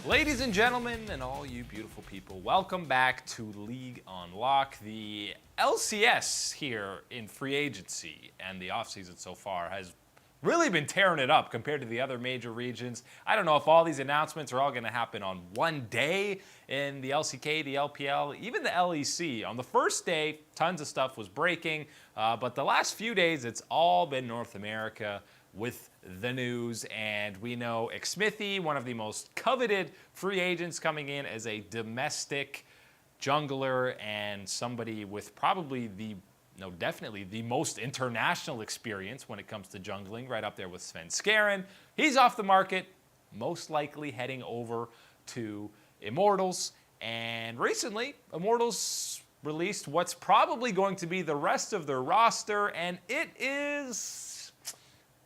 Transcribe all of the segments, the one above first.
Ladies and gentlemen, and all you beautiful people, welcome back to League on Lock. The LCS here in free agency and the offseason so far has really been tearing it up compared to the other major regions. I don't know if all these announcements are all going to happen on one day in the LCK, the LPL, even the LEC. On the first day, tons of stuff was breaking, but the last few days, it's all been North America with the news, and we know Xmithie, one of the most coveted free agents coming in as a domestic jungler and somebody with probably definitely the most international experience when it comes to jungling, right up there with Sven Skaren. He's off the market, most likely heading over to Immortals, and recently, Immortals released what's probably going to be the rest of their roster, and it is,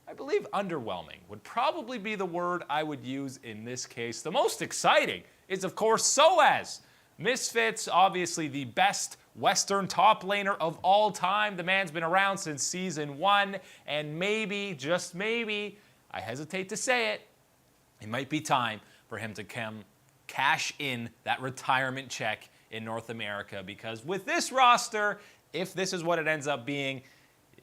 I believe, underwhelming would probably be the word I would use in this case. The most exciting is, of course, Soaz. Misfits, obviously the best Western top laner of all time. The man's been around since Season 1, and maybe, just maybe, I hesitate to say it, it might be time for him to come cash in that retirement check in North America, because with this roster, if this is what it ends up being,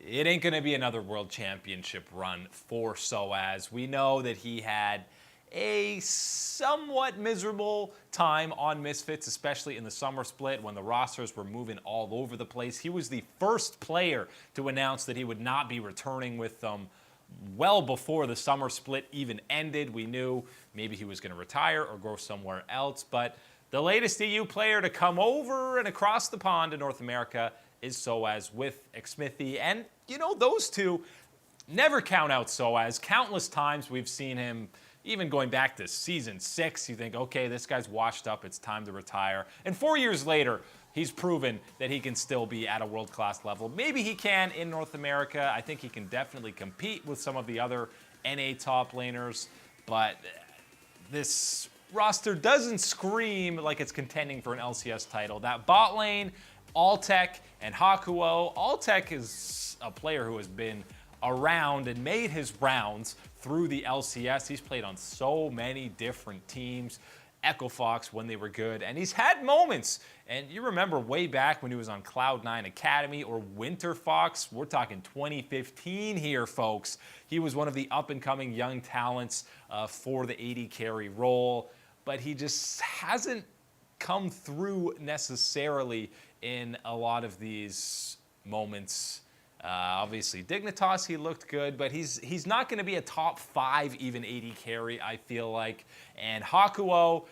it ain't going to be another World Championship run for Soaz. We know that he had a somewhat miserable time on Misfits, especially in the summer split when the rosters were moving all over the place. He was the first player to announce that he would not be returning with them well before the summer split even ended. We knew maybe he was going to retire or go somewhere else, but the latest EU player to come over and across the pond to North America is Soaz with Xmithie. And, you know, those two never count out Soaz. Countless times we've seen him, even going back to Season 6, you think, okay, this guy's washed up, it's time to retire. And 4 years later, he's proven that he can still be at a world-class level. Maybe he can in North America. I think he can definitely compete with some of the other NA top laners, but this roster doesn't scream like it's contending for an LCS title. That bot lane, Altec and Hakuo. Altec is a player who has been around and made his rounds through the LCS. He's played on so many different teams. Echo Fox when they were good, and he's had moments. And you remember way back when he was on Cloud9 Academy or Winter Fox, we're talking 2015 here, folks. He was one of the up-and-coming young talents for the AD carry role, but he just hasn't come through necessarily in a lot of these moments. Obviously, Dignitas, he looked good, but he's not going to be a top 5 even AD carry, I feel like. And Hakuo,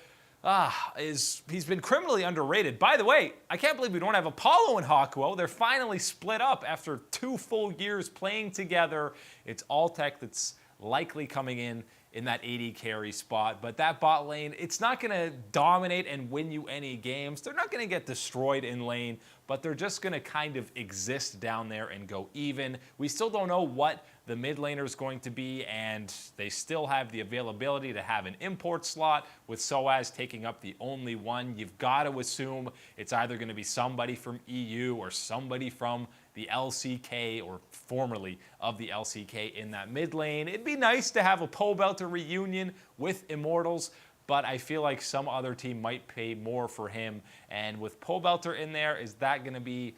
he's been criminally underrated. By the way, I can't believe we don't have Apollo and Hakuo. They're finally split up after 2 full years playing together. It's Altec that's likely coming in that AD carry spot, but that bot lane, it's not going to dominate and win you any games. They're not going to get destroyed in lane, but they're just going to kind of exist down there and go even. We still don't know what the mid laner is going to be, and they still have the availability to have an import slot with Soaz taking up the only one. You've got to assume it's either going to be somebody from EU or somebody from the LCK, or formerly of the LCK, in that mid lane. It'd be nice to have a Pobelter reunion with Immortals, but I feel like some other team might pay more for him. And with Pobelter in there, is that going to be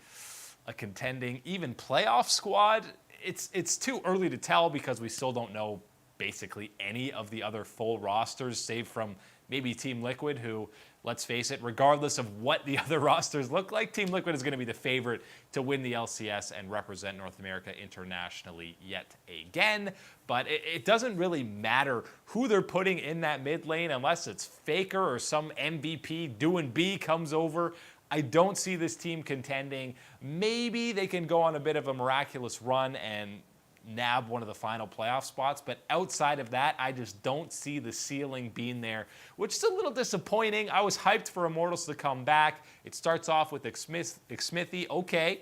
a contending, even playoff squad? It's too early to tell because we still don't know basically any of the other full rosters, save from maybe Team Liquid, who, let's face it, regardless of what the other rosters look like, Team Liquid is going to be the favorite to win the LCS and represent North America internationally yet again. But it doesn't really matter who they're putting in that mid lane unless it's Faker or some MVP doing B comes over. I don't see this team contending. Maybe they can go on a bit of a miraculous run and nab one of the final playoff spots, but outside of that, I just don't see the ceiling being there, which is a little disappointing. I was hyped for Immortals to come back. It starts off with Xmithie. Okay,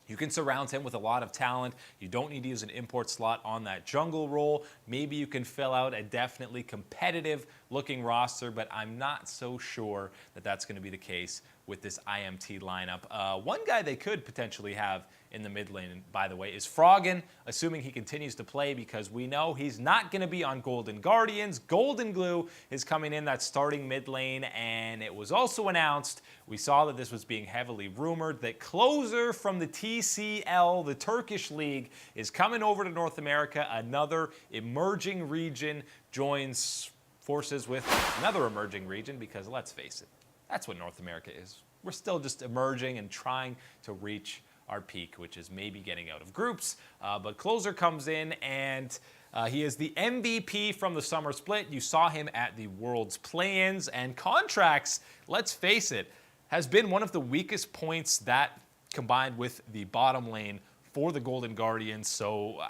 you can surround him with a lot of talent. You don't need to use an import slot on that jungle role. Maybe you can fill out a definitely competitive looking roster, but I'm not so sure that that's going to be the case with this IMT lineup. One guy they could potentially have in the mid lane, by the way, is Froggen, assuming he continues to play, because we know he's not going to be on Golden Guardians. Golden Glue is coming in that starting mid lane, and it was also announced, we saw that this was being heavily rumored, that Closer from the TCL, the Turkish league, is coming over to North America. Another emerging region joins forces with another emerging region, because let's face it, that's what North America is. We're still just emerging and trying to reach our peak, which is maybe getting out of groups. But Closer comes in, and he is the MVP from the summer split. You saw him at the World's play-ins, and contracts, let's face it, has been one of the weakest points, that combined with the bottom lane for the Golden Guardians. So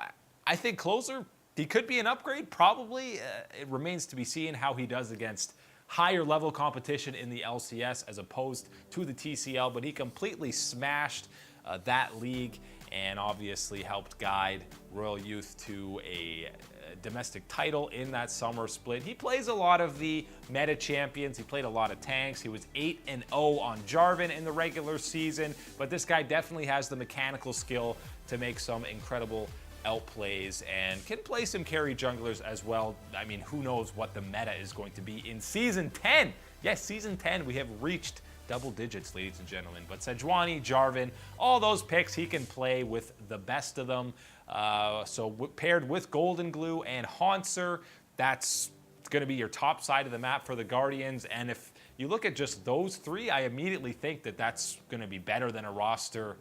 I think Closer, he could be an upgrade, probably. It remains to be seen how he does against higher level competition in the LCS as opposed to the TCL, but he completely smashed that league and obviously helped guide Royal Youth to a domestic title in that summer split. He plays a lot of the meta champions. He played a lot of tanks. He was 8-0 on Jarvan in the regular season, but this guy definitely has the mechanical skill to make some incredible outplays and can play some carry junglers as well. I mean, who knows what the meta is going to be in Season 10. Yes, Season 10, we have reached double digits, ladies and gentlemen. But Sejuani, Jarvan, all those picks, he can play with the best of them. So paired with Golden Glue and Haunter, that's going to be your top side of the map for the Guardians. And if you look at just those three, I immediately think that that's going to be better than a roster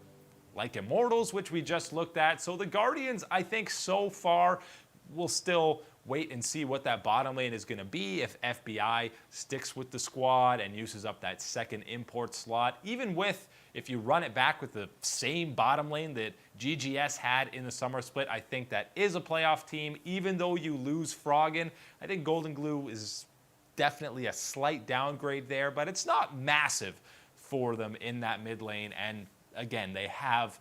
like Immortals, which we just looked at. So the Guardians, I think so far, will still wait and see what that bottom lane is going to be. If FBI sticks with the squad and uses up that second import slot, even with, if you run it back with the same bottom lane that GGS had in the summer split, I think that is a playoff team. Even though you lose Froggen, I think Golden Glue is definitely a slight downgrade there, but it's not massive for them in that mid lane. And again, they have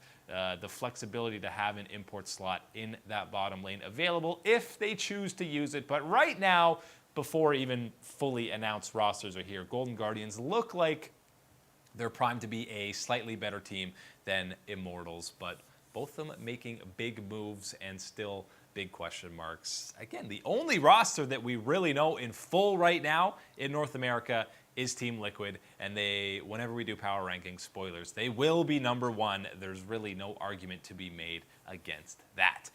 the flexibility to have an import slot in that bottom lane available if they choose to use it. But right now, before even fully announced rosters are here, Golden Guardians look like they're primed to be a slightly better team than Immortals, but both of them making big moves and still big question marks. Again, the only roster that we really know in full right now in North America is Team Liquid, and they, whenever we do power rankings, spoilers, they will be number one. There's really no argument to be made against that.